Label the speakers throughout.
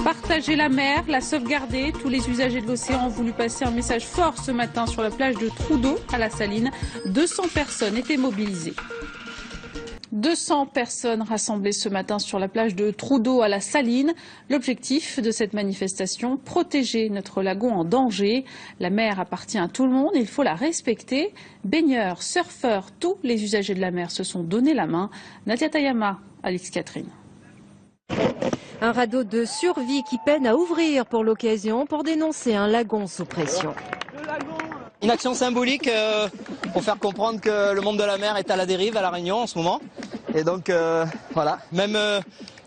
Speaker 1: Partager la mer, la sauvegarder. Tous les usagers de l'océan ont voulu passer un message fort ce matin sur la plage de Trou-d'Eau à la Saline. 200 personnes étaient mobilisées. 200 personnes rassemblées ce matin sur la plage de Trou-d'Eau à la Saline. L'objectif de cette manifestation, protéger notre lagon en danger. La mer appartient à tout le monde, il faut la respecter. Baigneurs, surfeurs, tous les usagers de la mer se sont donné la main. Nadia Tayama, Alix Catherine.
Speaker 2: Un radeau de survie qui peine à ouvrir pour l'occasion pour dénoncer un lagon sous pression.
Speaker 3: Une action symbolique pour faire comprendre que le monde de la mer est à la dérive à La Réunion en ce moment. Et donc voilà, même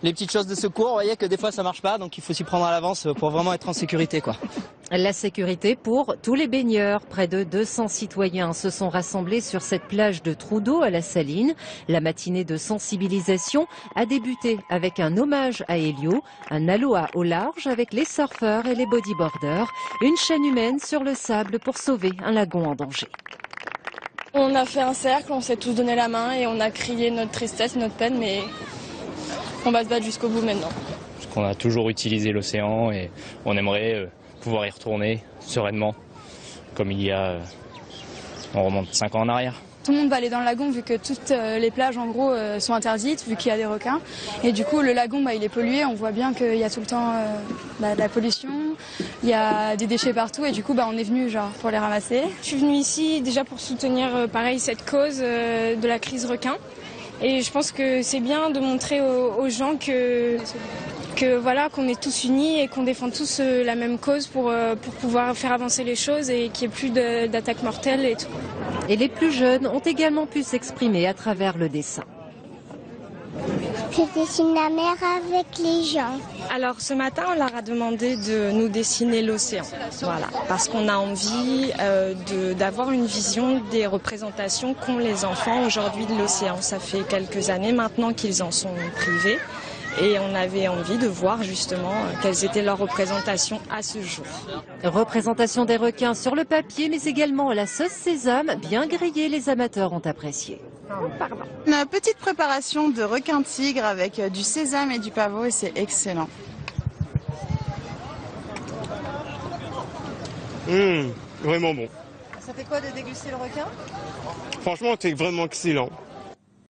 Speaker 3: les petites choses de secours, vous voyez que des fois ça marche pas, donc il faut s'y prendre à l'avance pour vraiment être en sécurité, quoi.
Speaker 2: La sécurité pour tous les baigneurs. Près de 200 citoyens se sont rassemblés sur cette plage de Trou-d'Eau à la Saline. La matinée de sensibilisation a débuté avec un hommage à Elio, un aloha au large avec les surfeurs et les bodyboarders, une chaîne humaine sur le sable pour sauver un lagon en danger.
Speaker 4: On a fait un cercle, on s'est tous donné la main et on a crié notre tristesse, notre peine, mais on va se battre jusqu'au bout maintenant.
Speaker 5: Parce qu'on a toujours utilisé l'océan et on aimerait pouvoir y retourner sereinement, comme il y a, on remonte 5 ans en arrière.
Speaker 4: Tout le monde va aller dans le lagon vu que toutes les plages en gros sont interdites, vu qu'il y a des requins. Et du coup le lagon il est pollué, on voit bien qu'il y a tout le temps de la pollution, il y a des déchets partout et du coup on est venu pour les ramasser.
Speaker 6: Je suis venue ici déjà pour soutenir pareil cette cause de la crise requin. Et je pense que c'est bien de montrer aux gens que voilà, qu'on est tous unis et qu'on défend tous la même cause pour pouvoir faire avancer les choses et qu'il n'y ait plus d'attaques mortelles et tout.
Speaker 2: Et les plus jeunes ont également pu s'exprimer à travers le dessin.
Speaker 7: Je dessine la mer avec les gens.
Speaker 6: Alors ce matin, on leur a demandé de nous dessiner l'océan. Voilà, parce qu'on a envie d'avoir une vision des représentations qu'ont les enfants aujourd'hui de l'océan. Ça fait quelques années maintenant qu'ils en sont privés. Et on avait envie de voir justement quelles étaient leurs représentations à ce jour.
Speaker 2: Représentation des requins sur le papier, mais également la sauce sésame, bien grillée, les amateurs ont apprécié.
Speaker 8: Une petite préparation de requin-tigre avec du sésame et du pavot et c'est excellent.
Speaker 9: Vraiment bon.
Speaker 10: Ça fait quoi de déguster le requin?
Speaker 9: Franchement, c'est vraiment excellent.